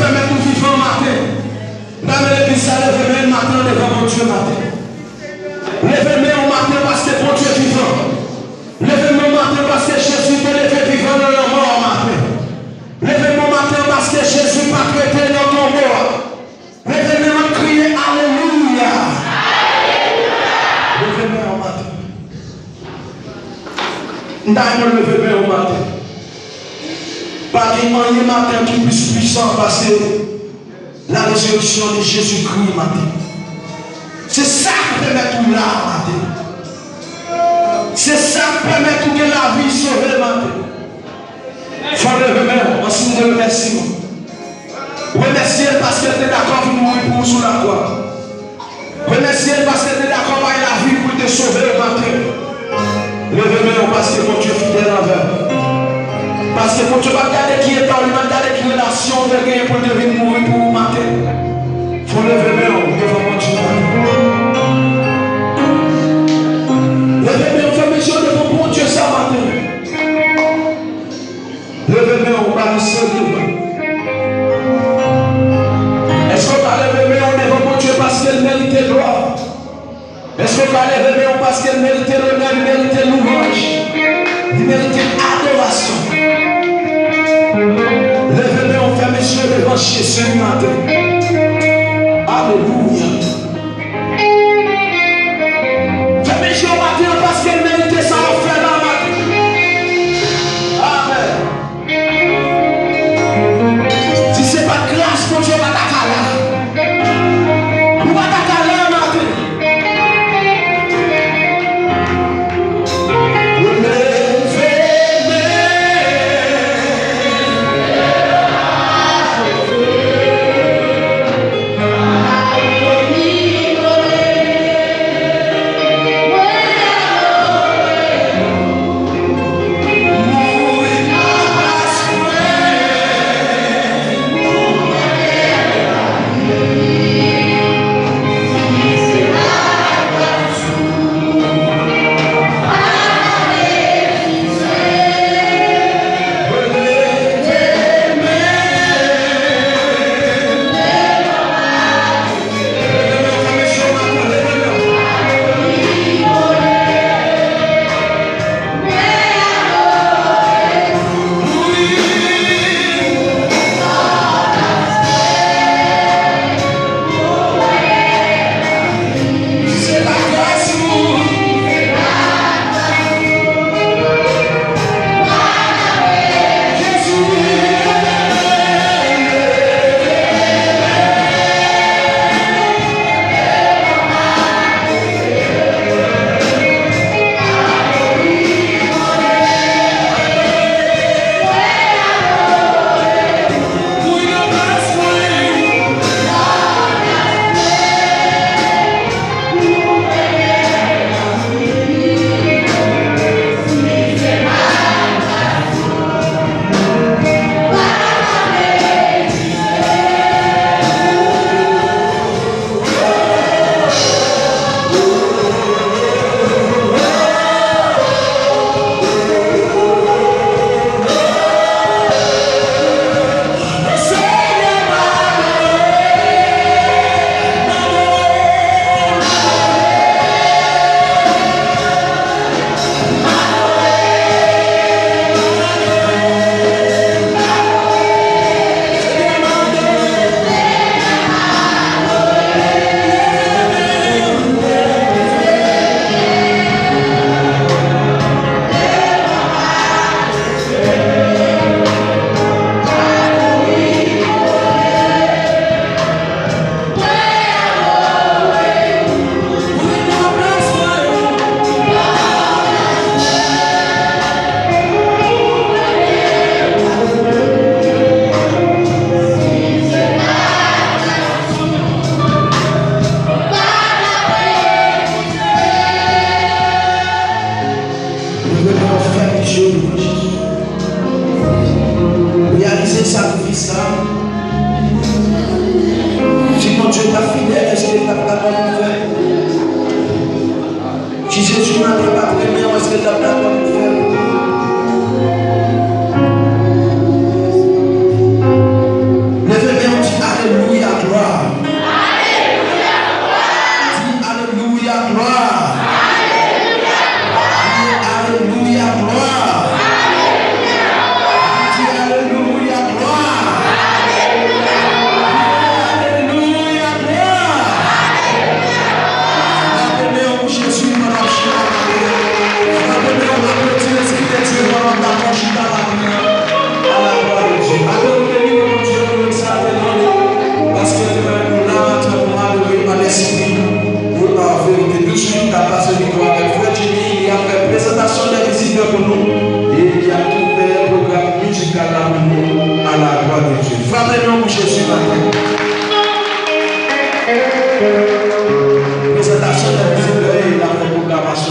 permet de vivre un matin. Dans l'église, ça lève le matin devant mon Dieu matin. Lève-moi au matin parce que mon Dieu est vivant. Lève-moi au matin parce que Jésus peut lever vivant dans le mort matin. Lève-moi au matin parce que Jésus pas traité dans ton mort. Lève-moi à crier Alléluia. Lève-moi au matin. Nous lève-moi au matin. Pas de matin qui puisse puissant parce que la résurrection de Jésus-Christ matin. C'est ça qui permet tout là matin. C'est ça qui permet tout que la vie sauve matin. Il faut lever en signe de remerciement. Remercier parce que tu es d'accord pour mourir pour nous sous la croix. Remercier parce que tu es d'accord avec la vie pour te sauver matin. Levez-moi parce que mon Dieu est fidèle envers. Parce que mon Dieu va garder qui est en lui, va garder qui relation de gagner pour devenir mourir pour vous matin. Il faut lever-moi devant mon Dieu. Levez-moi, fais mes yeux devant mon Dieu ça matin. Levez-moi, balancer devant. Est-ce qu'on va lever-moi devant mon Dieu parce qu'elle mérite gloire? Est-ce qu'on va lever-moi parce qu'elle mérite l'honneur, il mérite louange, il mérite adoration? Levez-moi, on fait mes yeux devant Jésus matin. Alléluia. Fais mes yeux matin parce qu'elle méritait ça en fait la matin. Amen. Si ce n'est pas grâce, mon Dieu va t'accaler. Ou va t'accaler matin. matin. Présentation de